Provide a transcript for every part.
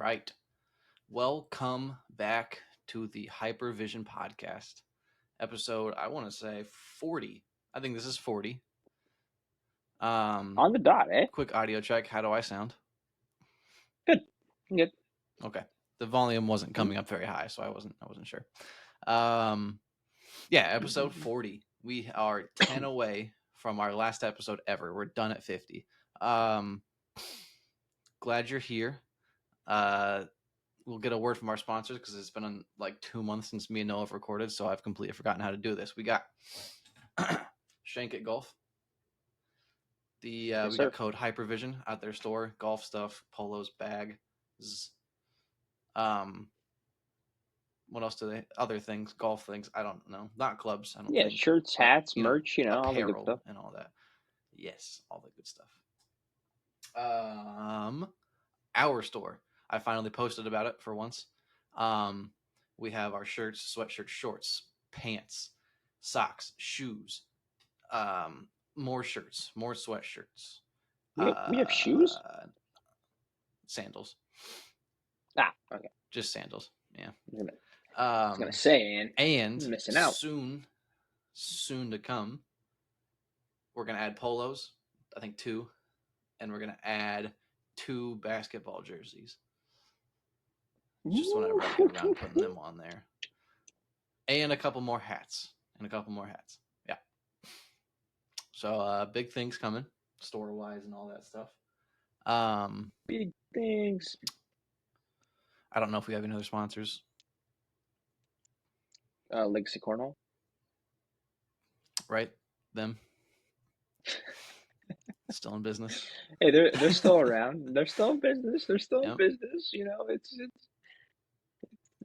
right. Welcome back to the Hyper Vzn podcast. Episode, I want to say 40. I think this is 40. On the dot, eh? Quick audio check. How do I sound? Good. Good. Okay. The volume wasn't coming up very high, so I wasn't sure. Episode 40. We are 10 away from our last episode ever. We're done at 50. Glad you're here. We'll get a word from our sponsors because it's been like 2 months since me and Noah have recorded, so I've completely forgotten how to do this. We got Shank at Golf. We got code Hyper Vzn at their store. Golf stuff, polos, bags. What else do they? Other things, golf things. I don't know. Not clubs. I don't think. Shirts, hats, merch. Apparel, all the good stuff and all that. Yes, all the good stuff. Our store. I finally posted about it for once. We have our shirts, sweatshirts, shorts, pants, socks, shoes, more shirts, more sweatshirts. We have shoes? Sandals. Okay. Just sandals. Yeah. I was gonna say, and missing out. soon to come, we're gonna add polos. I think 2, and we're gonna add 2 basketball jerseys. Just whenever I get around putting them on there. And a couple more hats. Yeah. So big things coming, store-wise and all that stuff. Big things. I don't know if we have any other sponsors. Legacy Cornhole. Right? Them. Still in business. Hey, they're still around. They're still in business. They're still in business.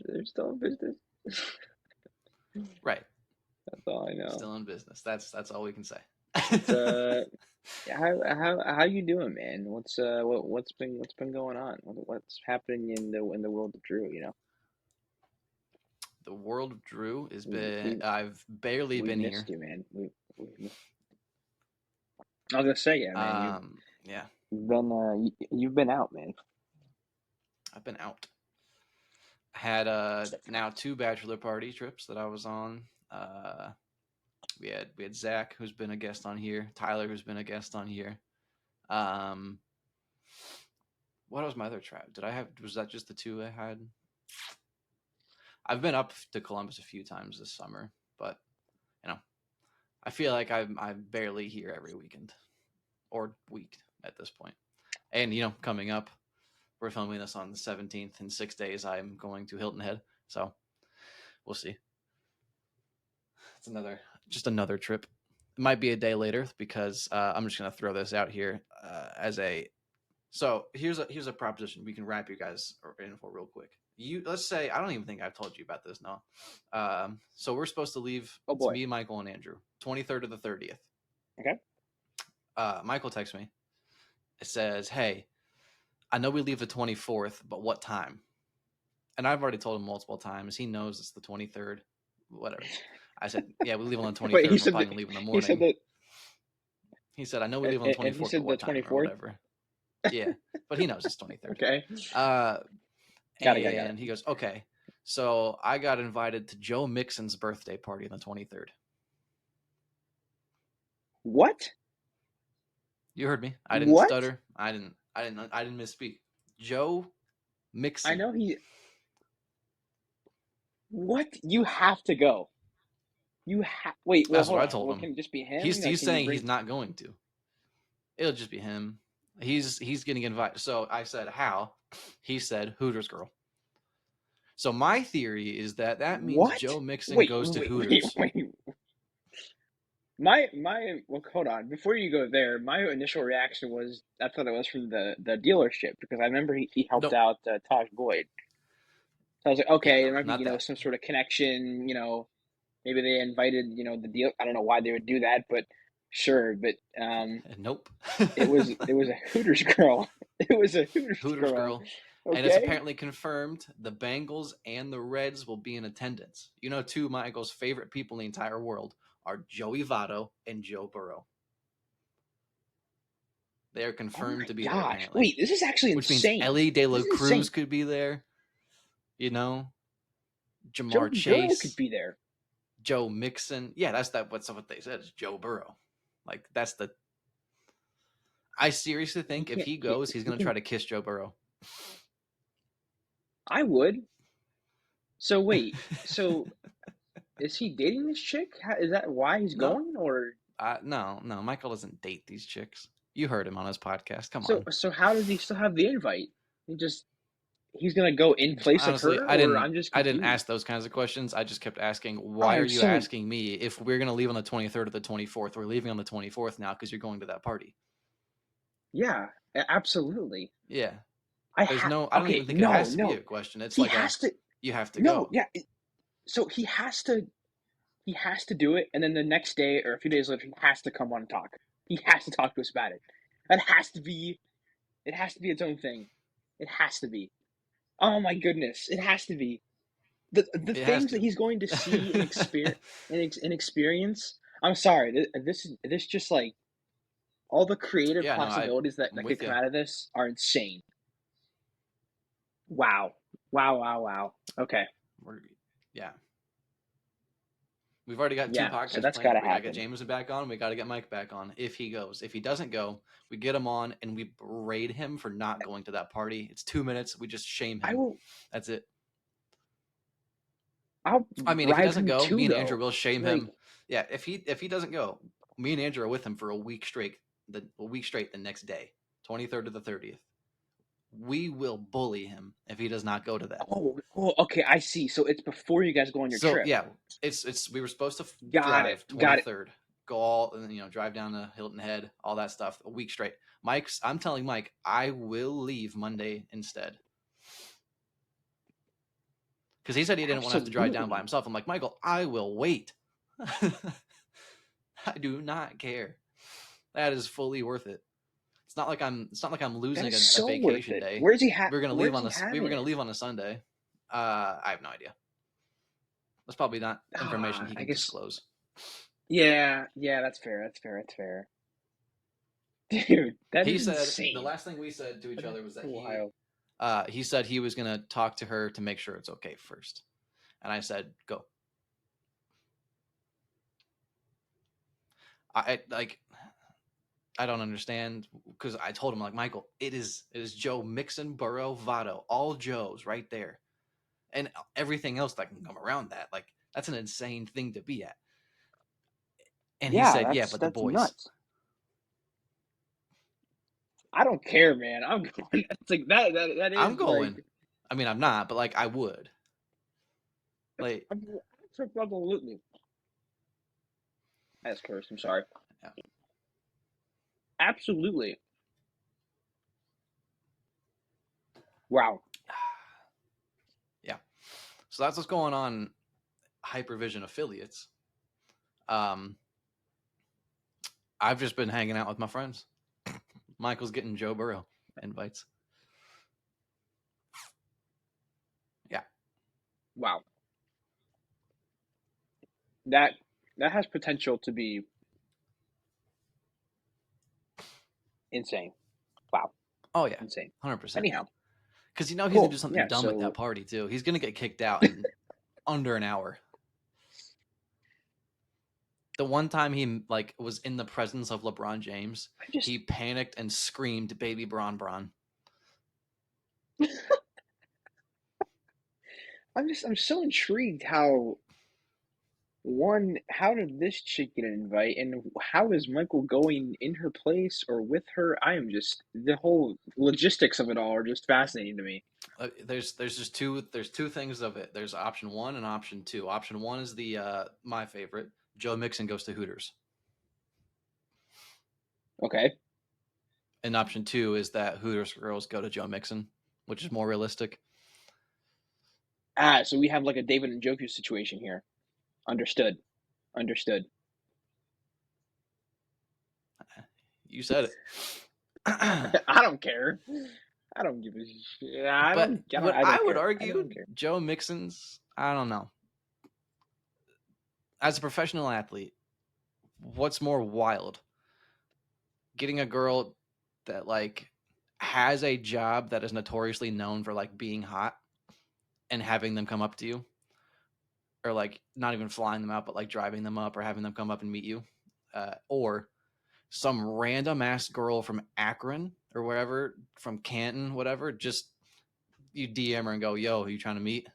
They're still in business. Right. That's all I know. Still in business. That's all we can say. How you doing, man? What's been going on? What's happening in the world of Drew? The world of Drew has been. I've barely been here. You, man. I was gonna say, yeah, man. You've been out, man. I've been out. I had now 2 bachelor party trips that I was on. We had Zach, who's been a guest on here. Tyler, who's been a guest on here. What was my other trip? Was that just the 2 I had? I've been up to Columbus a few times this summer, but I feel like I'm barely here every weekend or week at this point. And coming up, we're filming this on the 17th. In 6 days, I'm going to Hilton Head, so we'll see. It's another trip. It might be a day later because I'm just gonna throw this out here So here's a proposition we can wrap you guys in for real quick. Let's say I don't even think I've told you about this now. So we're supposed to leave. Oh boy. It's me, Michael, and Andrew. 23rd to the 30th. Okay. Michael texts me. It says, "Hey, I know we leave the 24th, but what time?" And I've already told him multiple times. He knows it's the 23rd. Whatever. I said, "Yeah, we leave on the 23rd. We're probably gonna leave in the morning." He said, "I know we leave on the 24th, but what time?" Or whatever. Yeah, but he knows it's 23rd. Okay. Got it. He goes, "Okay, so I got invited to Joe Mixon's birthday party on the 23rd. What? You heard me. I didn't stutter. I didn't misspeak. Joe Mixon. I know he. What? You have to go. Wait. Well, that's what I told him. Can it just be him? He's saying he's not going to. It'll just be him. He's getting invited. So I said, "How?" He said, "Hooters girl." So my theory is that means Joe Mixon goes to Hooters. Hold on. Before you go there, my initial reaction was I thought it was from the dealership because I remember he helped out Taj Boyd. So I was like, okay, there might be some sort of connection. Maybe they invited the deal. I don't know why they would do that, but sure. But nope. it was a Hooters girl. It was a Hooters girl. Okay. And it's apparently confirmed the Bengals and the Reds will be in attendance. 2 of Michael's favorite people in the entire world are Joey Votto and Joe Burrow. They are Oh confirmed my to be there gosh. apparently, Wait, this is actually which means insane. Ellie De This La is Cruz insane. could be there. Joe Jamar Burrow could Chase, be there. Joe Mixon. Yeah, that's what they said. It's Joe Burrow. Like that's the. I seriously He think if can't. he goes, he's He gonna can. try to kiss Joe Burrow. I would. So wait. So is he dating this chick? Is that why he's No, going, or no. Michael doesn't date these chicks. You heard him on his podcast. Come so? on. So how does he still have the invite? He's gonna go in place of Honestly, her, or I'm just I didn't confused. ask those kinds of questions. I just kept asking, why Oh, are I'm you so asking me if we're gonna leave on the 23rd or the 24th? We're leaving on the 24th now because you're going to that party. yeah, absolutely. Yeah. There's no. I don't Okay, even think it no, has to be no. a question. It's He like a has to. you have to No, go. yeah. So he has to do it, and then the next day or a few days later, he has to come on and talk. He has to talk to us about it. That has to be. It has to be its own thing. It has to be. Oh my goodness, it has to be. The It has things that to. he's going to see and experience. I'm sorry. This just like all the creative Yeah. No. possibilities I'm that could with come you. out of this are insane. Wow. Wow, wow, wow. Okay. We're, yeah. We've already got two Yeah, so podcasts that's planned. gotta We got to get happen. Jameson back on. We got to get Mike back on if he goes. If he doesn't go, we get him on and we berate him for not going to that party. It's 2 minutes. We just shame I him. will That's it. I'll I mean, if he bribe doesn't him go, too me and Andrew though. will shame Like, him. Yeah, if he doesn't go, me and Andrew are with him for a week straight. A week straight the next day, 23rd to the 30th. We will bully him if he does not go to that. okay, I see. So it's before you guys go on your So trip. yeah, it's we were supposed to Got it. drive Got it. 23rd, go all drive down to Hilton Head, all that stuff a week straight. I'm telling Mike I will leave Monday instead because he said he didn't want to have to drive down by Absolutely. himself. I'm like, Michael, I will wait. I do not care. That is fully worth it. It's not like I'm That losing is a so worth vacation it. day. Where's he We having were gonna it? leave on a Sunday. I have no idea. That's probably not information he I can guess disclose. yeah, that's fair. That's fair. Dude, that He is said the insane. last thing we said to each That is other was that wild. he said he was gonna talk to her to make sure it's okay first, and I said go. I like I don't understand because I told him like Michael, it is Joe Mixon, Burrow, Votto, all Joes right there, and everything else that can come around that. Like that's an insane thing to be at. And he Yeah, said, yeah, but the that's boys. nuts. I don't care, man. I'm going. It's like that I'm is like going. I mean, I'm not, but like I would. Like, I'm, absolutely. That's cursed. I'm sorry. yeah. Absolutely. Wow. Yeah. So that's what's going on. Hypervision affiliates. Um, I've just been hanging out with my friends. Michael's getting Joe Burrow invites. Yeah. Wow. That that has potential to be insane. Wow. Oh yeah. Insane. 100%. Anyhow, Because he's gonna cool. do something Yeah. dumb at that So party too. He's gonna get kicked out in under an hour. The one time he like was in the presence of LeBron James, I just he panicked and screamed "Baby Bron Bron." I'm so intrigued how did this chick get an invite and how is Michael going in her place or with her? I am just the whole logistics of it all are just fascinating to me. There's just two things of it. There's option one and option two. Option one is the my favorite. Joe Mixon goes to Hooters, Okay. and option two is that Hooters girls go to Joe Mixon, which is more realistic. So we have like a David and Njoku situation here. Understood. Understood. You said it. I don't care. I don't give a shit. But what I I don't would care. I argue, don't care. Joe Mixon's, I don't know. As a professional athlete, what's more wild? Getting a girl that like has a job that is notoriously known for like being hot and having them come up to you, or like not even flying them out, but like driving them up or having them come up and meet you, or some random ass girl from Akron or wherever, from Canton, whatever, just you DM her and go, "Yo, are you trying to meet?"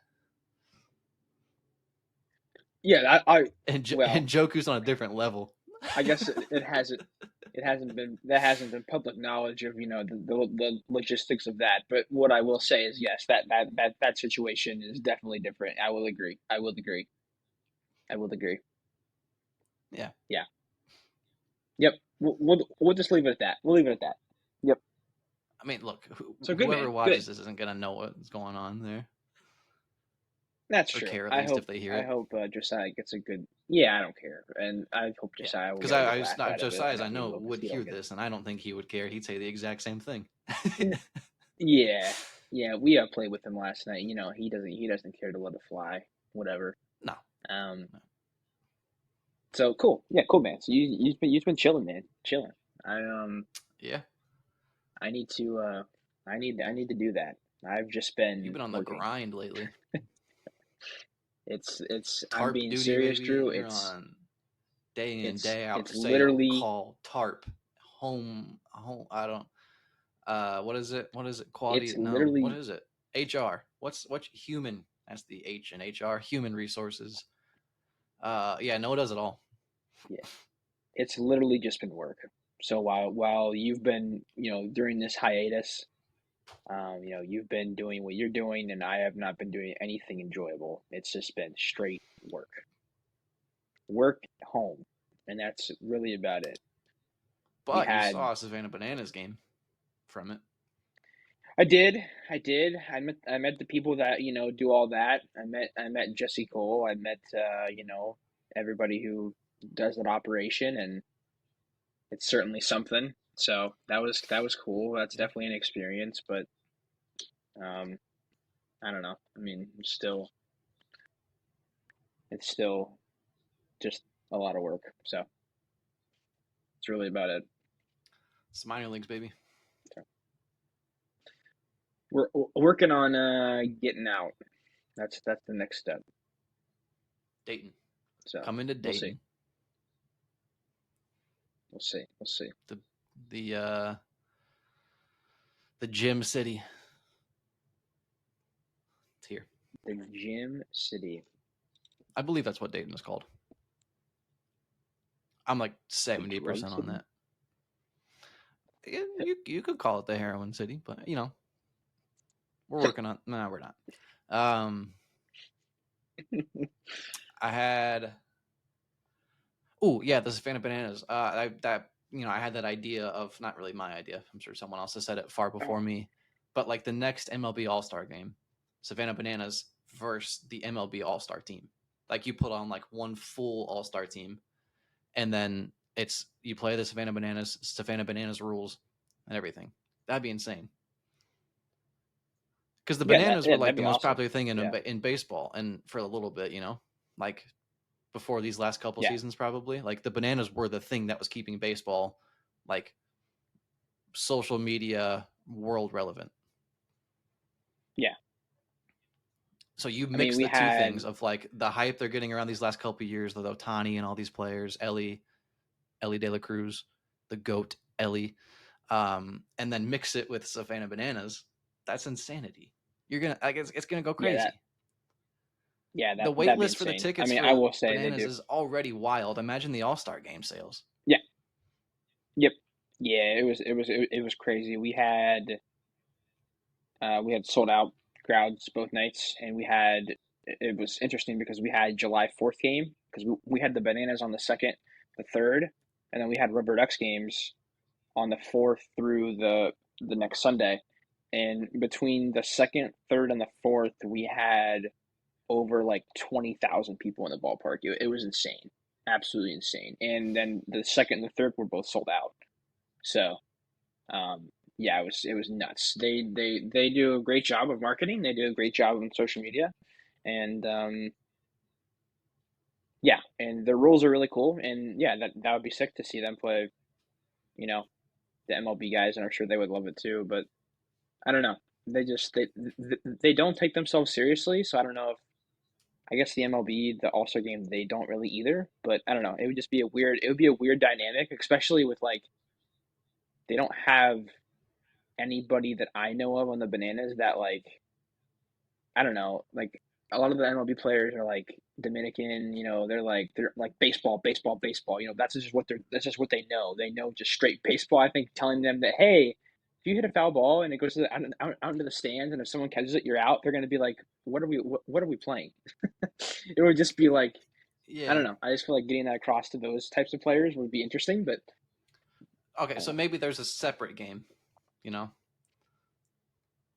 Yeah, And well, Joku's on a different level. I guess it hasn't been public knowledge of the logistics of that. But what I will say is yes, that situation is definitely different. I will agree. I will agree. I will agree. Yeah, Yeah. Yep. We'll just leave it at that. We'll leave it at that. Yep. I mean, look, So good, whoever man. watches Good. this isn't gonna know what's going on there, That's or true. care at I least hope if they hear I it. hope Josiah gets a good. Yeah, I don't care, and I hope Yeah, Josiah will because get a good I laugh not out of it. I Josiah, know I he know will because would he hear don't get. this, and I don't think he would care. He'd say the exact same thing. Yeah, yeah. We played with him last night. He doesn't care to let it fly. Whatever. No, Um. no. So cool. Yeah, cool, man. So you've been chilling, man. Chilling. I Yeah, I need to I need to do that. I've just you've been been on the working. grind lately. I'm Tarp being duty, serious, baby. Drew. You're on day in, It's day out. it's Sale, literally call, tarp, home. I don't. What is it? What is it? it's Quality? No. What literally is it? HR. What's human? That's the H in HR. Human resources. Yeah, no, it does it all. yeah, it's literally just been work. So while you've been, during this hiatus, you've been doing what you're doing, and I have not been doing anything enjoyable. It's just been straight work, home, and that's really about it. We But you had saw a Savannah Bananas game from it. I did. I met the people that, do all that. I met Jesse Cole. I met everybody who does that operation, and it's certainly something. So that was cool. That's Yeah. definitely an experience, but um I don't know. I mean, it's still just a lot of work. So it's really about it. It's minor leagues, baby. So we're working on getting out. That's the next step. Dayton. So Come into we'll see. Dayton. We'll see. We'll see. The the uh the gym city. It's here. The Gym City. I believe that's what Dayton is called. I'm like The Drug 70% on City? that. You could call it the heroin city, but we're working on. No, we're not. Um, I had. Oh yeah, the Savannah Bananas. I had that idea of, not really my idea. I'm sure someone else has said it far before Oh, me, but like the next MLB All Star game, Savannah Bananas versus the MLB All Star team. Like you put on like one full All Star team, and then you play the Savannah Bananas rules, and everything. That'd be insane. Because the yeah, Bananas were that'd like the be most awesome. popular thing Yeah, in baseball, and for a little bit, like before these last couple yeah, seasons, probably like the Bananas were the thing that was keeping baseball like social media world relevant. yeah. So you I mean, mix we the two had things of like the hype they're getting around these last couple of years with Otani and all these players, Ellie De La Cruz, the goat Ellie, and then mix it with Savannah Bananas. That's insanity. You're gonna, I guess, it's gonna go yeah crazy. The wait that'd be list for the insane. I tickets mean, I for will say they Bananas do. is already wild. Imagine the All Star Game sales. Yeah, yep, yeah. It was crazy. We had sold out crowds both nights, and it was interesting because we had July 4th game because we had the Bananas on the second, the third, and then we had Rubber Ducks games on the fourth through the next Sunday. And between the second, third, and the fourth, we had over like 20,000 people in the ballpark. It was insane, absolutely insane. And then the second and the third were both sold out. So, yeah, it was nuts. They do a great job of marketing. They do a great job on social media, and yeah, and the rules are really cool. And yeah, that would be sick to see them play. You know, the MLB guys, and I'm sure they would love it too. But I don't know. They don't take themselves seriously, so I don't know if I guess the MLB, the All Star game, they don't really either. But I don't know. It would just be a weird. It would be a weird dynamic, especially with like they don't have anybody that I know of on the Bananas that like I don't know, like a lot of the MLB players are like Dominican, they're like baseball, baseball, baseball. That's just what they know. They know just straight baseball. I think telling them that hey, if you hit a foul ball and it goes out into the stands, and if someone catches it, you're out. They're gonna be like, what are we playing? It would just be like I Yeah. don't know. I just feel like getting that across to those types of players would be interesting, but Okay, I don't so know. maybe there's a separate game, you know?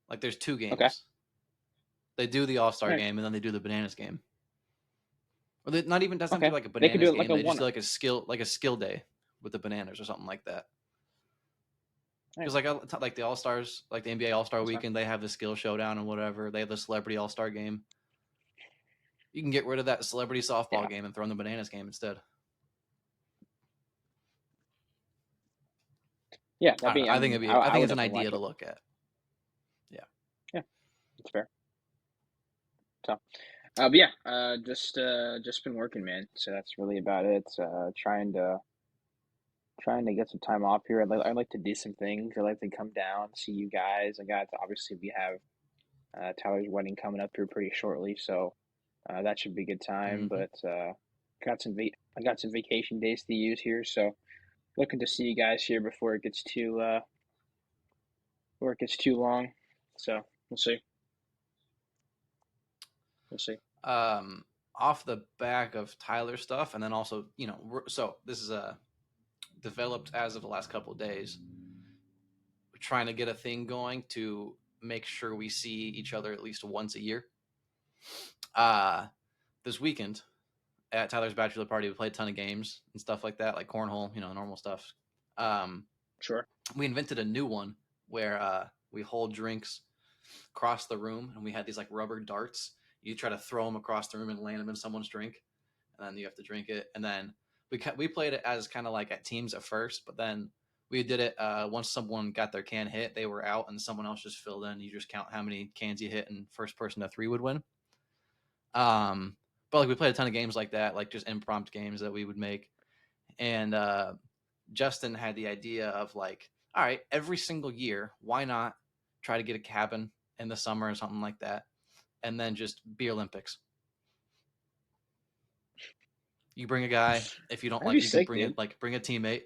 Like there's two Okay, games. They do the All all Star right, game and then they do the Bananas game. Or they not even doesn't have to be okay. like a They could do Bananas it like game. a They just one. do All like a skill day with the Bananas or something like that. right, Because like the All Stars, like the NBA All Star that's fine. Weekend, they have the skill showdown and whatever. They have the Celebrity All Star game. You can get rid of that celebrity softball Yeah, game and throw in the Bananas game instead. yeah. I That'd don't be. know. I mean, I I think would it's an definitely idea watch to it. look at. Yeah. Yeah, that's fair. So, but yeah, just been working, man. So that's really about it. Trying to get some time off here. I'd like to do some things. I'd like to come down, see you guys. Obviously we have Tyler's wedding coming up here pretty shortly, so that should be a good time. Mm-hmm. But I got some vacation days to use here, so looking to see you guys here before it gets too long. So we'll see. We'll see. Off the back of Tyler stuff, and then also, so this is developed as of the last couple of days. We're trying to get a thing going to make sure we see each other at least once a year. Uh, this weekend at Tyler's bachelor party, we played a ton of games and stuff like that, like cornhole, normal stuff. Um, Sure. we invented a new one where we hold drinks across the room, and we had these like rubber darts. You try to throw them across the room and land them in someone's drink, and then you have to drink it. And then we played it as kind of like at teams at first, but then we did it once someone got their can hit, they were out, and someone else just filled in. You just count how many cans you hit, and first person to three would win. Um, but like we played a ton of games like that, like just impromptu games that we would make. And Justin had the idea of like, all right, every single year, why not try to get a cabin in the summer or something like that, and then just Beerlympics. You bring a guy. If you don't That'd be like, you can sick, dude. bring a teammate.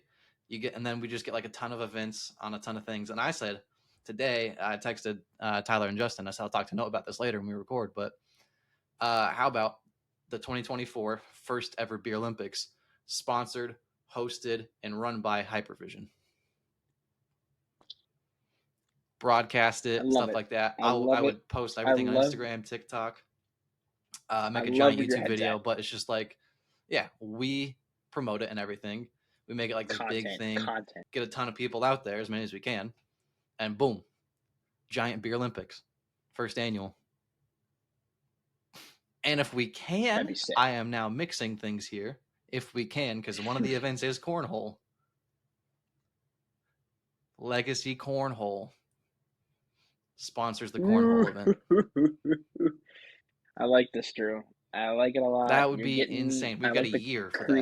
You get, and then we just get like a ton of events on a ton of things. And I said today, I texted Tyler and Justin. I said I'll talk to Noah about this later when we record. But how about the 2024 first ever Beerlympics, sponsored, hosted, and run by Hyper Vzn? Broadcast I it, love stuff it. like that. I I love it. would post I everything on love Instagram, TikTok, I make a love giant where your YouTube head's video. at. But it's just like, yeah, we promote it and everything. We make it like this big Content, thing, content. get a ton of people out there, as many as we can, and boom, giant Beerlympics, first annual. And if we That'd can, be sick. I am now mixing things here. If we can, because one of the events is cornhole, Legacy Cornhole sponsors the cornhole event. I like this, Drew. I like it a lot. That would be insane. I We've got a like year for that.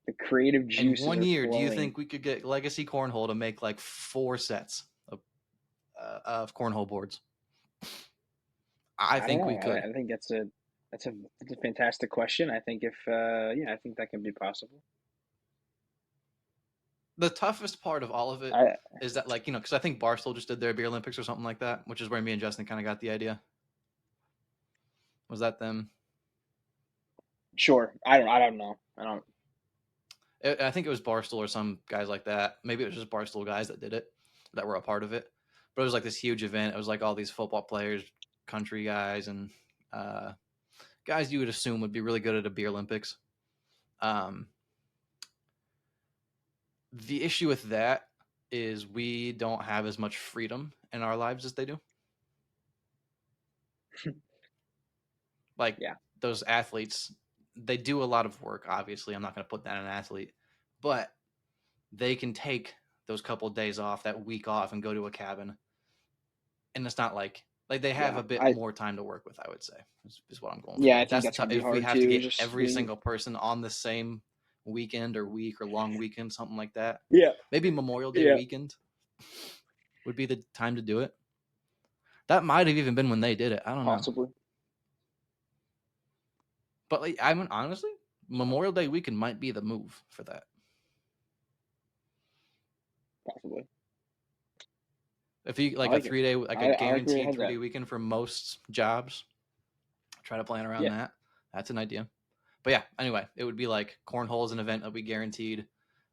the creative In juices one are year, do you flowing. think we could get Legacy Cornhole to make like 4 sets of cornhole boards? I I don't think we know. could. I think that's a fantastic question. I think if yeah, I think that can be possible. The toughest part of all of it I is that, like, because I think Barstool just did their Beerlympics or something like that, which is where me and Justin kind of got the idea. Was that them? sure. I don't know. I don't I think it was Barstool or some guys like that. Maybe it was just Barstool guys that did it, that were a part of it. But it was like this huge event. It was like all these football players, country guys, and uh, guys you would assume would be really good at a Beerlympics. Um, the issue with that is we don't have as much freedom in our lives as they do. Like yeah. those athletes, they do a lot of work. Obviously, I'm not going to put that on an athlete, but they can take those couple of days off, that week off, and go to a cabin. And it's not like they have Yeah, a bit more time to work with. I would say is what I'm going yeah, for. I think That's that's gonna be if we hard have to too. get Just every being, single person on the same weekend or week or long weekend, something like that. yeah, Maybe Memorial Day yeah, weekend would be the time to do it. That might have even been when they did it. I don't know. possibly. But like, I mean, honestly, Memorial Day weekend might be the move for that. Possibly. If you I like a like it. 3-day, like a I like where your guaranteed head's at. 3-day weekend for most jobs, try to plan around Yeah, that. That's an idea. But yeah, anyway, it would be like cornhole is an event that we guaranteed.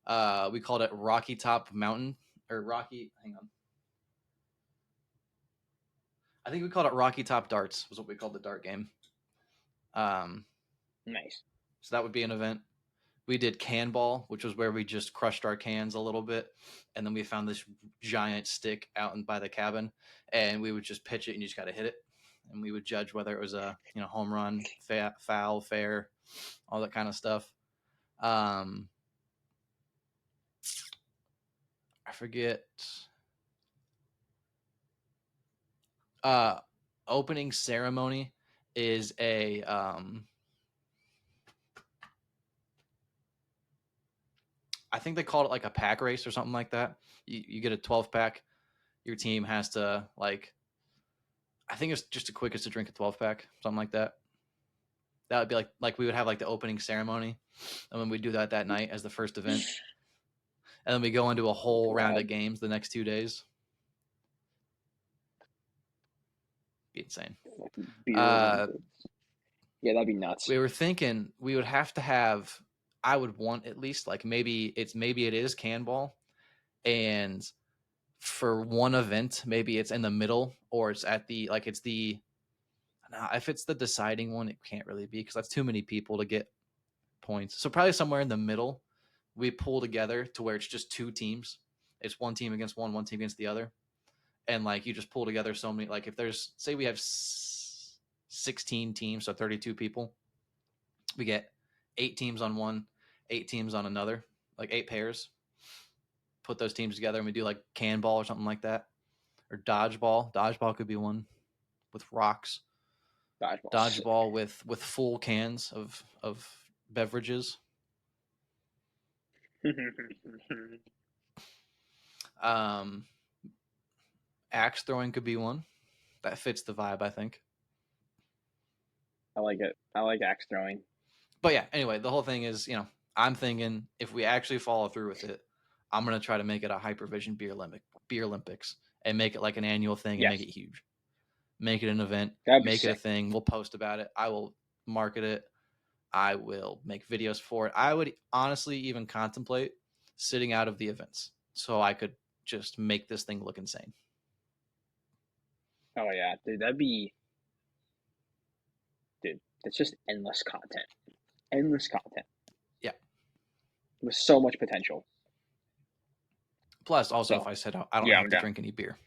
We called it Rocky Top Mountain or Rocky. Hang on. I think we called it Rocky Top Darts was what we called the dart game. Um, nice. so that would be an event. We did can ball, which was where we just crushed our cans a little bit, and then we found this giant stick out by the cabin, and we would just pitch it, and you just got to hit it, and we would judge whether it was a home run, foul, fair, all that kind of stuff. I forget. Opening ceremony is a I think they called it like a pack race or something like that. You get a 12 pack. Your team has to I think it's just the quickest to drink a 12 pack, something like that. That would be like we would have like the opening ceremony, and then we do that night as the first event, and then we go into a whole round of games the next 2 days. Be insane. Beer Olympics. Yeah, that'd be nuts. We were thinking we would have to have. I would want at least like maybe it is can ball, and for one event maybe it's in the middle or it's at the like it's the. If it's the deciding one, it can't really be because that's too many people to get points. So probably somewhere in the middle, we pull together to where it's just two teams. It's one team against one team against the other, and like you just pull together so many. Like if there's say we have 16 teams, so 32 people, we get 8 teams on one, 8 teams on another, like 8 pairs. Put those teams together and we do like can ball or something like that, or dodgeball. Dodgeball could be one with rocks. Dodgeball with full cans of beverages. Axe throwing could be one. That fits the vibe, I think. I like it. I like axe throwing. But yeah, anyway, the whole thing is, I'm thinking if we actually follow through with it, I'm gonna try to make it a Hyper Vzn Beerlympics and make it like an annual thing and make it huge. Make it an event. Make it a thing. We'll post about it. I will market it. I will make videos for it. I would honestly even contemplate sitting out of the events so I could just make this thing look insane. Oh yeah, dude, that's just endless content. Endless content. Yeah. With so much potential. Plus, also, if I said I don't have to drink any beer.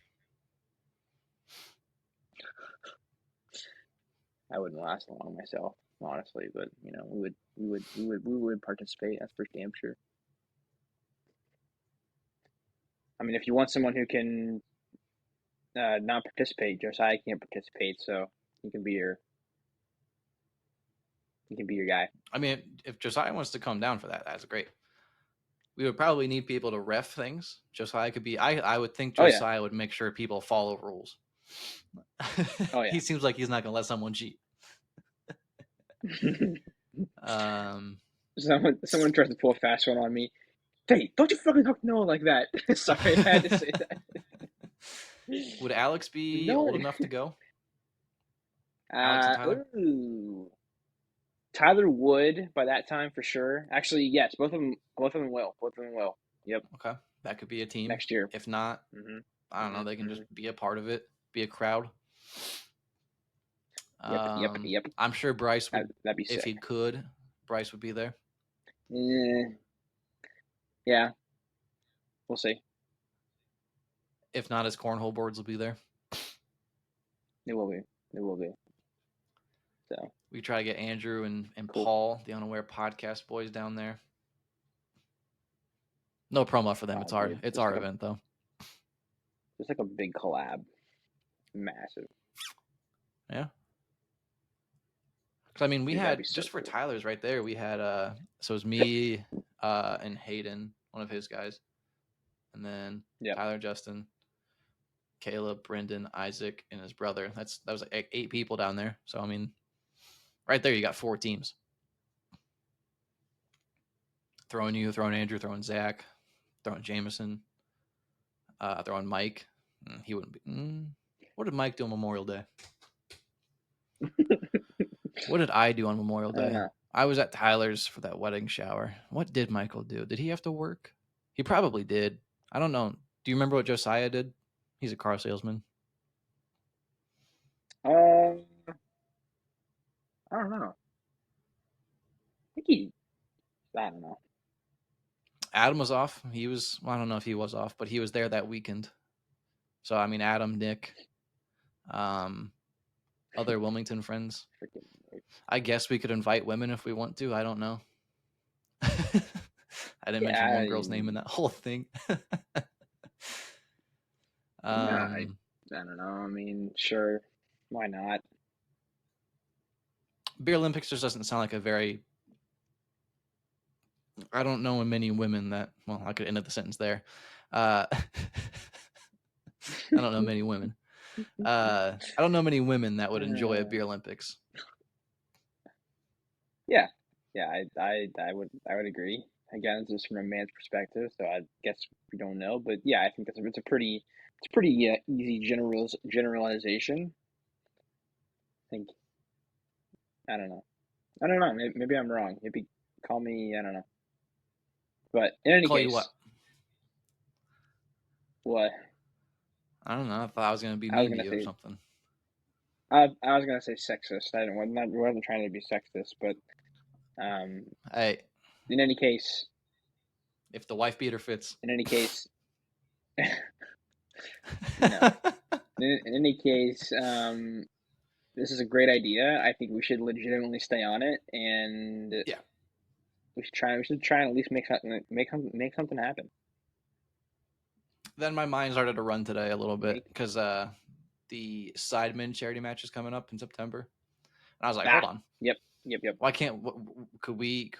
I wouldn't last long myself, honestly, but we would participate. That's for damn sure. I mean, if you want someone who can not participate, Josiah can't participate, so he can be your guy. I mean, if Josiah wants to come down for that, that's great. We would probably need people to ref things. Josiah could be. I would think Josiah would make sure people follow rules. Oh yeah. He seems like he's not going to let someone cheat. Someone tries to pull a fast one on me. Hey, don't you fucking hook Noah like that. Sorry, I had to say that. Would Alex be old enough to go? Alex and Tyler? Ooh. Tyler would by that time for sure. Actually, yes, both of them will. Both of them will. Yep. Okay, that could be a team next year. If not, I don't know. They can just be a part of it, be a crowd. Yep. I'm sure Bryce would. That'd be sick. If he could, Bryce would be there. Yeah. We'll see. If not, his cornhole boards will be there. It will be. So we try to get Andrew and Paul, the Unaware Podcast boys, down there. No promo for them. Probably It's just our like event though. a big collab, massive. Yeah. Because I mean, we Dude, that'd had be so just for cool. Tyler's right there. We had so it was me, and Hayden, one of his guys, and then Yep. Tyler, Justin, Caleb, Brendan, Isaac, and his brother. That was like 8 people down there. So I mean, right there you got 4 teams. Throwing you, throwing Andrew, throwing Zach, throwing Jameson, throwing Mike. He wouldn't be. What did Mike do on Memorial Day? What did I do on Memorial I don't Day? know. I was at Tyler's for that wedding shower. What did Michael do? Did he have to work? He probably did. I don't know. Do you remember what Josiah did? He's a car salesman. I don't know. I don't know. Adam was off. Well, I don't know if he was off, but he was there that weekend. So, I mean, Adam, Nick, other Wilmington friends. I guess we could invite women if we want to. I don't know. I didn't mention one girl's name in that whole thing. I don't know. I mean, sure. Why not? Beerlympics just doesn't sound like a very. I don't know many women that. Well, I could end the sentence there. I don't know many women. I don't know many women that would enjoy a Beerlympics. Yeah, I would agree. Again, it's just from a man's perspective, so I guess we don't know, but yeah, I think it's a pretty easy generalization. I think I don't know. I don't know. Maybe I'm wrong. Maybe call me. I don't know. But in any Call you what? case, what I don't know. I thought I was gonna be I was mean to gonna you or say, something. I was gonna say sexist. I wasn't trying to be sexist, but um, Hey, in any case, if the wife beater fits. in any case, no. In any case, this is a great idea. I think we should legitimately stay on it, and Yeah. we should try. We should try and at least make something happen. Then my mind started to run today a little bit because the Sidemen charity match is coming up in September, and I was like, hold on, Yep. why can't could we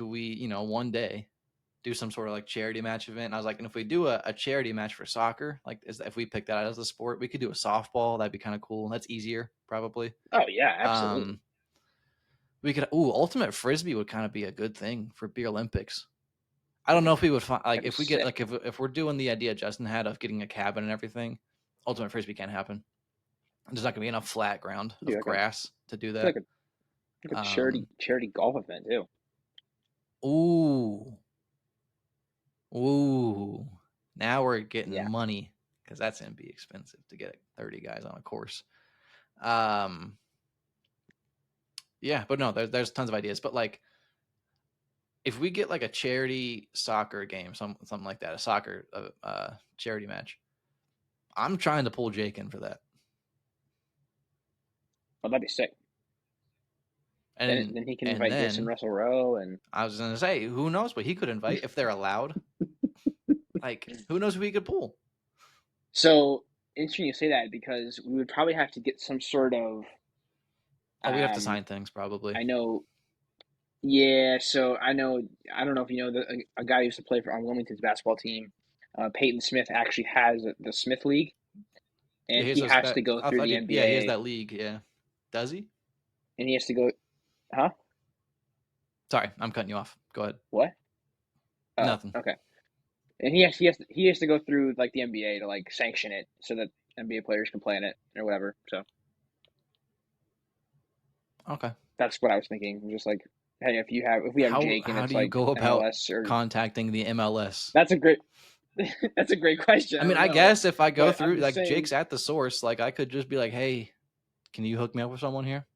one day do some sort of like charity match event? And I was like, and if we do a charity match for soccer, like if we pick that as a sport, we could do a softball. That'd be kind of cool. That's easier probably. Oh yeah, absolutely. We could. Ultimate frisbee would kind of be a good thing for Beerlympics. I don't know if we would find like That'd be if we get sick. like if we're doing the idea Justin had of getting a cabin and everything, ultimate frisbee can't happen. There's not gonna be enough flat ground Do of like grass to do like that. a charity golf event too. Ooh, ooh. Now we're getting Yeah. money because that's gonna be expensive to get 30 guys on a course. Um, yeah, but no, there's tons of ideas. But like, if we get like a charity soccer game, something like that, a soccer charity match, I'm trying to pull Jake in for that. Oh, that'd be sick. And Then he can and invite Jason then Russell Rowe and I was gonna say, who knows what he could invite if they're allowed. Like, who knows who he could pull? so interesting you say that because we would probably have to get some sort of Oh, we have to um sign things probably. I know yeah, so I don't know if you know a guy who used to play for on Wilmington's basketball team. Peyton Smith actually has the Smith League, Yeah, and he has he those, has that. to go I through thought the yeah, he has NBA, that league. Yeah, does he? and he has to go, huh? Sorry, I'm cutting you off. Go ahead. What? Oh, Nothing. okay. And he has to go through like the NBA to like sanction it so that NBA players can play in it or whatever. So Okay. that's what I was thinking. Just like, hey, if we have Jake and How it's do you like go about MLS or contacting the MLS? that's a great that's a great question. I I mean, don't I know, guess if I go but I'm through just like saying, Jake's at the source, like I could just be like, hey, can you hook me up with someone here?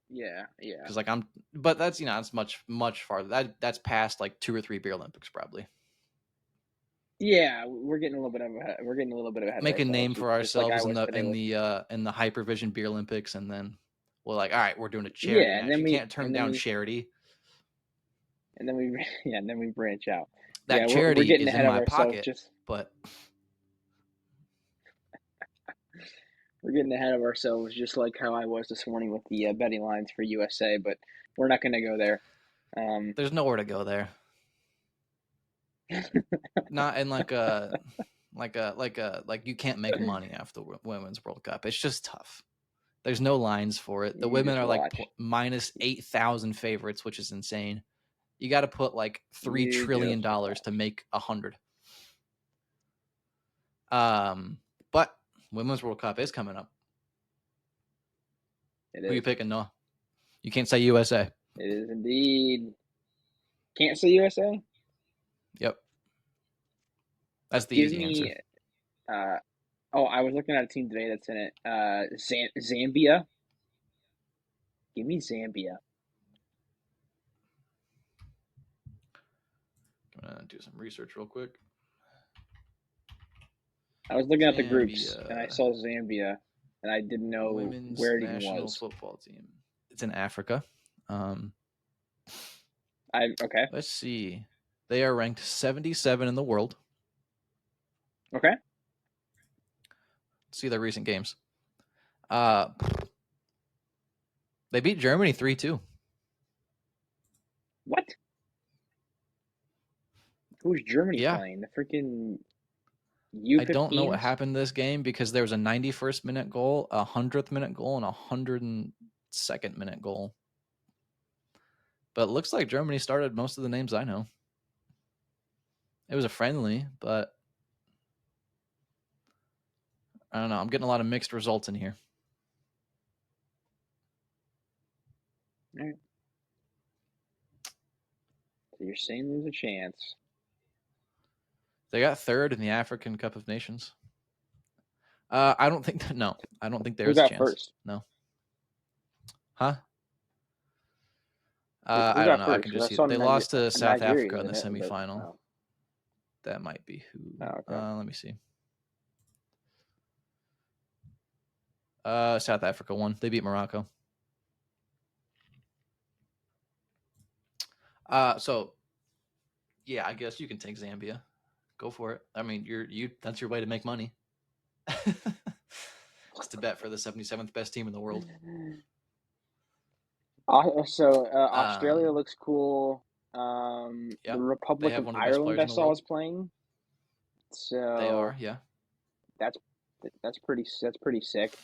yeah. Because like but that's it's much farther. That's past like 2 or 3 Beerlympics probably. Yeah, we're getting a little bit ahead of Make a name ourselves, for just like I ourselves was today with in the Hyper Vzn Beerlympics, and then we're like, all right, we're doing a charity yeah, match. You can't turn down charity. and then we yeah, and then we branch out. that we're charity getting is in ahead of my ourselves. pocket, but We're getting ahead of ourselves, just like how I was this morning with the betting lines for USA. But we're not going to go there. there's nowhere to go there. Not in like you can't make money after the Women's World Cup. It's just tough. There's no lines for it. The You women just are like watch. minus 8,000 favorites, which is insane. You got to put like $3 trillion to make 100. But Women's World Cup is coming up. Who are you picking, Noah? You can't say USA. It is indeed. Can't say USA? Yep. That's the easy answer. I was looking at a team today that's in it. Zambia. Give me Zambia. I'm going to do some research real quick. I was looking at the groups, and I saw Zambia, and I didn't know Women's where it even national was. football team. It's in Africa. Okay. Let's see. They are ranked 77 in the world. Okay. Let's see their recent games. They beat Germany 3-2. What? Who's Germany playing? The freaking U15s? I don't know what happened to this game because there was a 91st minute goal, a 100th minute goal, and a 102nd minute goal. But it looks like Germany started most of the names I know. It was a friendly, but I don't know. I'm getting a lot of mixed results in here. All right. So you're saying there's a chance. They got third in the African Cup of Nations. I don't think that. No, I don't think there's a chance. First? No. Huh? I don't know. First? I can just see they lost to South Africa in the semifinal. But, that might be who. Oh, okay. Let me see. South Africa won. They beat Morocco. So yeah, I guess you can take Zambia. Go for it. I mean, that's your way to make money. Just to bet for the 77th best team in the world. Australia looks cool. The Republic of Ireland I saw is playing. So they are, yeah. That's pretty sick.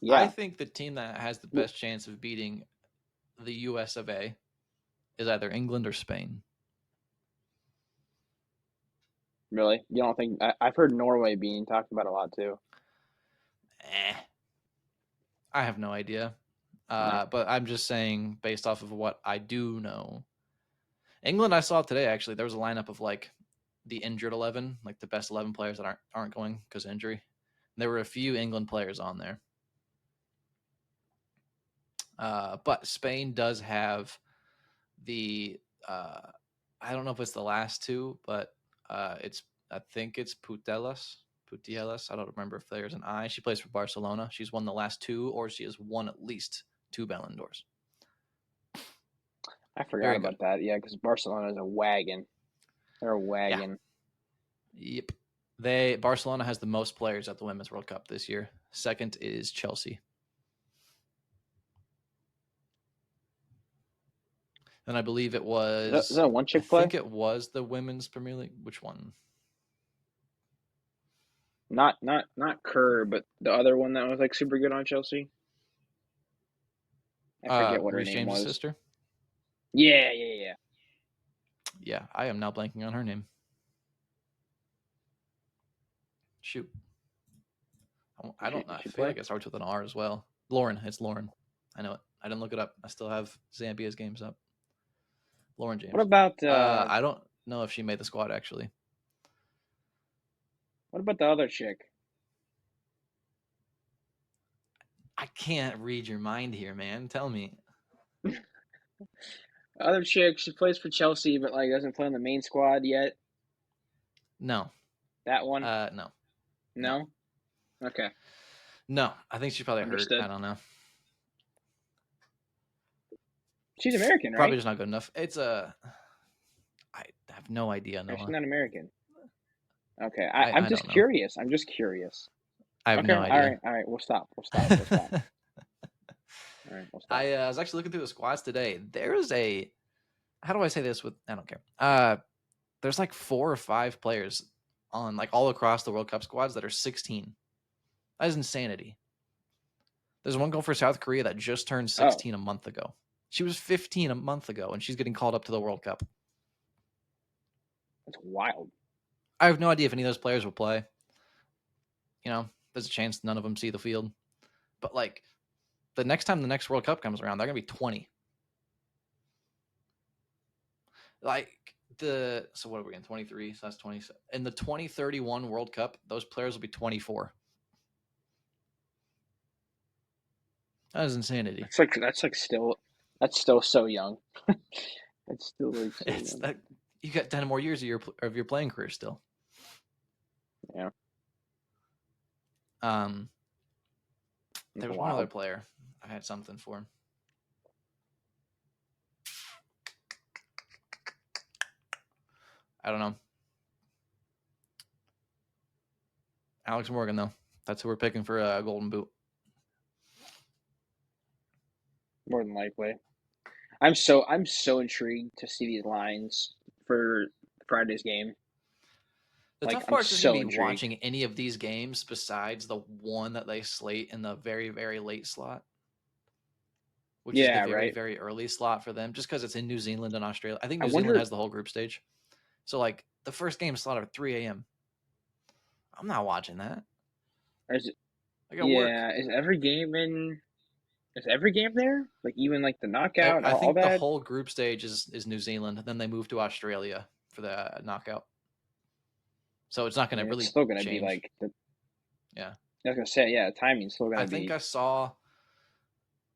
Yeah. I think the team that has the best chance of beating the US of A is either England or Spain. Really? You don't think? I've heard Norway being talked about a lot too. I have no idea. But I'm just saying, based off of what I do know, England. I saw today actually. There was a lineup of like the injured 11, like the best 11 players that aren't going because of injury. And there were a few England players on there. But Spain does have the I don't know if it's the last two, but I think it's Putellas. I don't remember if there's an I. She plays for Barcelona. She's won the last two, or she has won at least 2 Ballon d'Ors. I forgot about that. Yeah, because Barcelona is a wagon. They're a wagon. Yeah. Yep. Barcelona has the most players at the Women's World Cup this year. Second is Chelsea. And I believe it was. Is that a one chick play? I think it was the Women's Premier League. Which one? Not Kerr, but the other one that was like super good on Chelsea. I forget what her name was. James' sister. Yeah. Yeah, I am now blanking on her name. Shoot. I don't know. I feel like it starts with an R as well. Lauren. It's Lauren. I know it. I didn't look it up. I still have Zambia's games up. Lauren James. What about... I don't know if she made the squad, actually. What about the other chick? I can't read your mind here, man. Tell me. Other chick, she plays for Chelsea, but like doesn't play on the main squad yet. No. That one? No. No? Okay. No, I think she's probably hurt. I don't know. She's American, Probably right? just not good enough. I have no idea, Or she's Noah. not American. Okay, I'm I just don't know. curious. I'm just curious. I have Okay, no idea. all right. We'll stop. We'll stop. We'll stop. All right, we'll stop. I was actually looking through the squads today. There is a, how do I say this with, I don't care. There's like 4 or 5 players on like all across the World Cup squads that are 16. That is insanity. There's one girl for South Korea that just turned Oh, 16 a month ago. She was 15 a month ago, and she's getting called up to the World Cup. that's wild. I have no idea if any of those players will play. You know, there's a chance none of them see the field. But like, the next time the next World Cup comes around, they're gonna be 20. Like so what are we in 23? So that's 20. In the 2031 World Cup, those players will be 24. That is insanity. That's still so young. It's still like so It's young. that you got 10 more years of your playing career still. Yeah. There was one other player I had something for. I don't know. Alex Morgan, though. That's who we're picking for a Golden Boot. More than likely. I'm so intrigued to see these lines for Friday's game. The Like tough I'm part is just going so to be intrigued. watching any of these games besides the one that they slate in the very, very late slot, which is the Yeah, very, right. very early slot for them, just because it's in New Zealand and Australia. I think I New Zealand wonder. has the whole group stage. So, like, the first game slot at 3 a.m. I'm not watching that. Is it, I got work. yeah, is every game in? Is every game there? Like even like the knockout, I all think the that. whole group stage is New Zealand. Then they move to Australia for the knockout. So it's not I going to mean, it's really still gonna be change. like the. Yeah. I was gonna say, yeah, timing's still I gonna think be. I saw,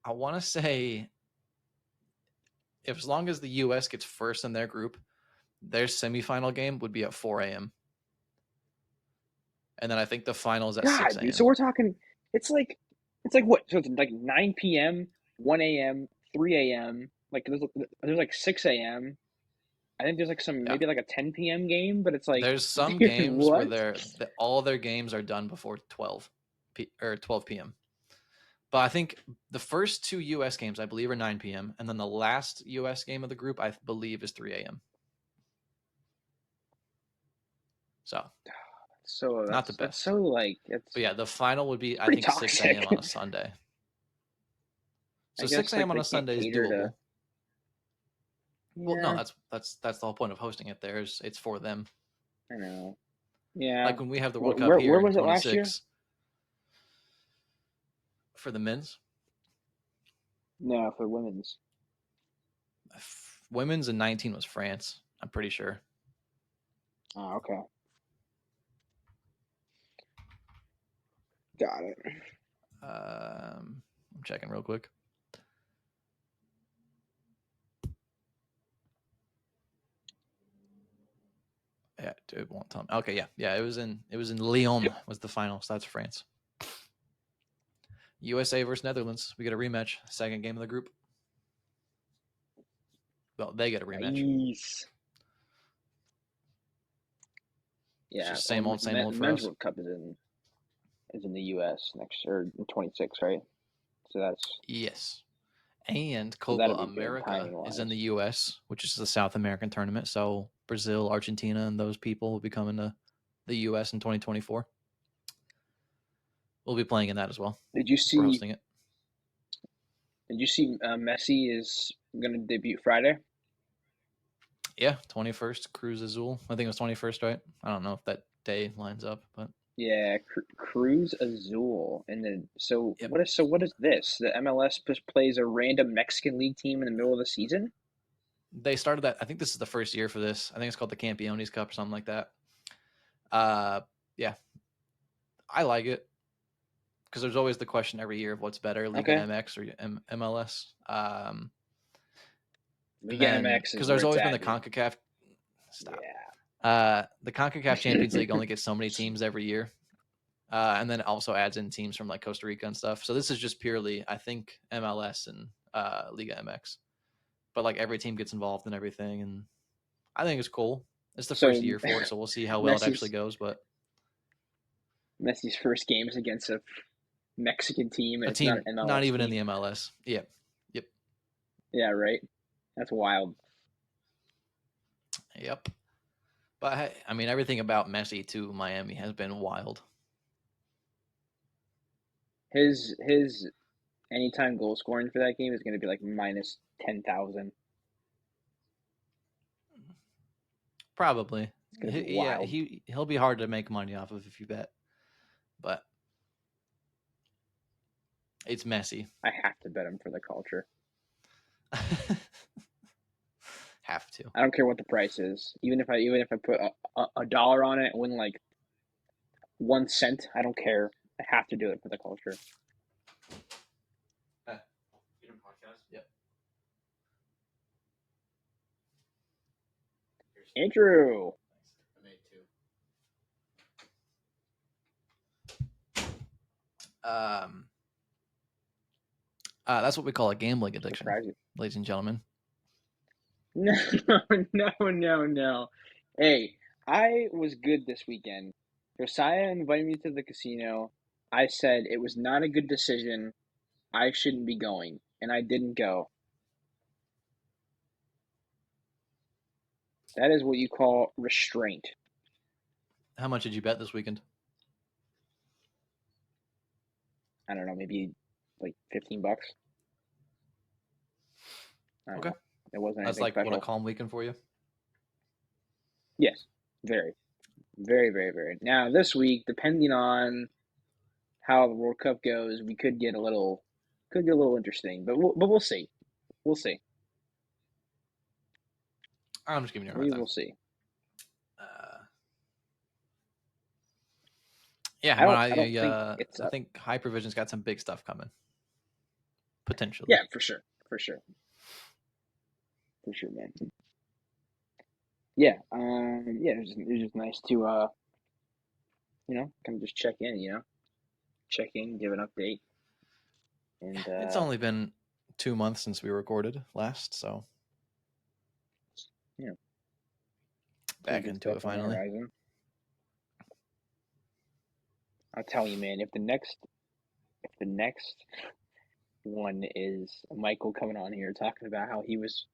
I want to say, if as long as the U.S. gets first in their group, their semifinal game would be at 4 a.m. And then I think the final is at 6 God, dude. So a.m. we're talking. It's like what? So it's like 9 p.m., 1 a.m., 3 a.m. Like there's like 6 a.m. I think there's like some Yeah. maybe like a 10 p.m. game, but it's like, There's some dude, games where what? all of their games are done before 12 p.m. But I think the first 2 U.S. games, I believe, are 9 p.m. And then the last U.S. game of the group, I believe, is 3 a.m. So So not the that's best. so like But yeah, the final would be, I pretty think, 6 a.m. toxic. on a Sunday. I So 6 guess like a.m. on they a can't Sunday is cater to. doable. Well, no, Yeah, that's the whole point of hosting it there. It's for them. I know. Yeah. Like when we have the World Cup Where here in was it last year? 26 for the men's, No, for women's. women's in 19 was France. I'm pretty sure. Oh, okay. Got it. I'm checking real quick. Yeah, it won't tell me. Okay, yeah. It was in Lyon was the final. So that's France. USA versus Netherlands. We get a rematch. Second game of the group. Well, they get a rematch. Nice. It's Yeah. just Well, same old the for men's us. World Cup is in the U.S. next or in 26, right? So Yes. And Copa that'll be good America timing is in the wise. U.S., which is the South American tournament. So Brazil, Argentina, and those people will be coming to the U.S. in 2024. We'll be playing in that as well. Did you We're see? hosting it. Did you see Messi is going to debut Friday? Yeah, 21st, Cruz Azul. I think it was 21st, right? I don't know if that day lines up, but Yeah, Cruz Azul, and then yep. what is this? The MLS just plays a random Mexican league team in the middle of the season? They started that. I think this is the first year for this. I think it's called the Campeones Cup or something like that. Yeah, I like it because there's always the question every year of what's better, Liga Okay, MX or MLS. And Liga then MX because is there's where it's always been at, the dude. CONCACAF. Stop. Yeah. The CONCACAF Champions League only gets so many teams every year. And then it also adds in teams from like Costa Rica and stuff. So this is just purely, I think, MLS and Liga MX. but like every team gets involved in everything, and I think it's cool. It's the So first year for it, so we'll see how well it actually goes. But Messi's first game is against a Mexican team, and a it's not team an not MLS even in team. the MLS. Yep. Yeah, right. That's wild. Yep. But I mean, everything about Messi to Miami has been wild. His anytime goal scoring for that game is going to be like minus 10,000. Probably. It's going to be Yeah, wild. he'll be hard to make money off of if you bet, but it's Messi. I have to bet him for the culture. Have to. I don't care what the price is. Even if I put a dollar on it and win like 1 cent, I don't care. I have to do it for the culture. Podcast? Yep. Andrew. I made two. That's what we call a gambling addiction, Surprising. ladies and gentlemen. No, no. Hey, I was good this weekend. Josiah invited me to the casino. I said it was not a good decision. I shouldn't be going, and I didn't go. That is what you call restraint. How much did you bet this weekend? I don't know, maybe like $15. I don't Okay. know. It wasn't That's anything like what, a special. calm weekend for you? Yes, very, very. Now this week, depending on how the World Cup goes, we could get a little interesting. But we'll see. We'll see. I'm just giving you a hard We time. will see. Yeah, I don't think it's I think Hyper Vision's got some big stuff coming. Potentially. Yeah, for sure, man. Yeah, yeah. It was just nice to kind of just check in. Check in, give an update, and It's only been 2 months since we recorded last, so yeah, some back good into stuff it on the finally. horizon. I'll tell you, man. If the next one is Michael coming on here talking about how he was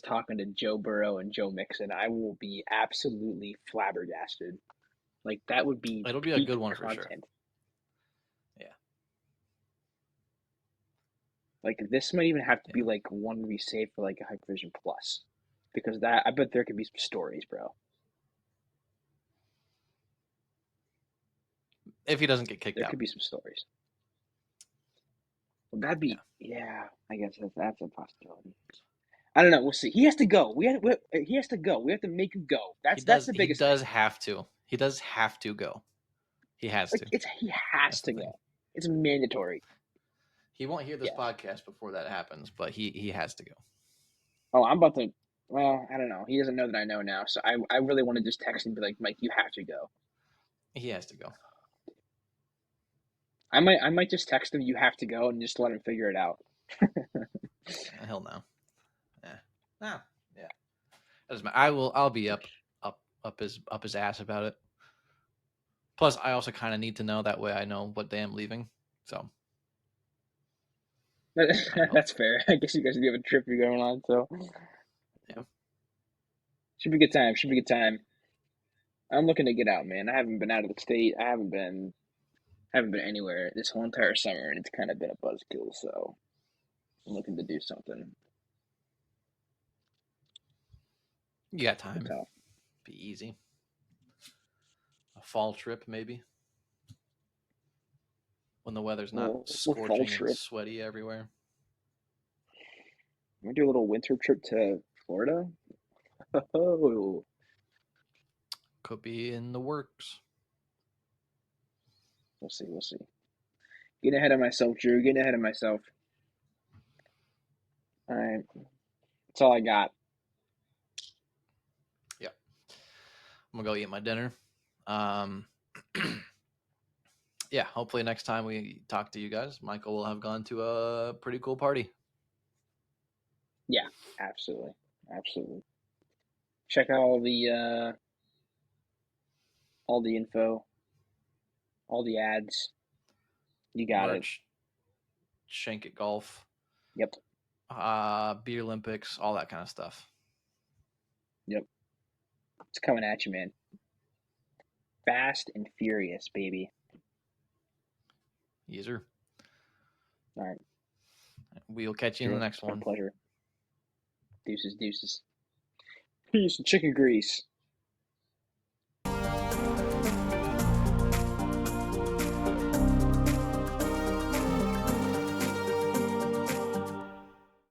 talking to Joe Burrow and Joe Mixon, I will be absolutely flabbergasted. Like that would be It'll be a peak good one for sure. content. Yeah. Like this might even have to be like one we save for like a Hyper Vision Plus, because that I bet there could be some stories, bro. If he doesn't get kicked There out. could be some stories. Well, that'd be yeah. I guess that's a possibility. I don't know. We'll see. He has to go. He has to go. We have to make him go. That's the He biggest thing. does have to. He does have to go. He has Like to. he has That's to the thing. go. It's mandatory. He won't hear this Yeah. podcast before that happens, but he has to go. Oh, I'm about to. Well, I don't know. He doesn't know that I know now, so I really want to just text him and be like, Mike, you have to go. He has to go. I might just text him, you have to go, and just let him figure it out. Hell no. Yeah. Nah. Yeah. Doesn't matter. I'll be up his ass about it. Plus, I also kind of need to know, that way I know what day I'm leaving. So That's fair. I guess you guys do have a trip you're going on, so yeah. Should be a good time. Should be a good time. I'm looking to get out, man. I haven't been out of the state. I haven't been anywhere this whole entire summer, and it's kind of been a buzzkill. So I'm looking to do something. You got time. Tough. Be easy. A fall trip, maybe, when the weather's not Little fall scorching and trip. sweaty everywhere. I'm gonna do a little winter trip to Florida. Oh, Could be in the works. we'll see. We'll see. Getting ahead of myself, Drew. Getting ahead of myself. All right. That's all I got. Yeah. I'm gonna go eat my dinner. Yeah, hopefully next time we talk to you guys, Michael will have gone to a pretty cool party. Yeah, Absolutely. Absolutely. Check out all the info, all the ads. You got it. Merch, Shank at Golf, Yep. Beerlympics, all that kind of stuff. Yep. It's coming at you, man. Fast and furious, baby. User. All right. We'll catch you in the Drew, next it's been a one. pleasure. Deuces, deuces. Peace and chicken grease.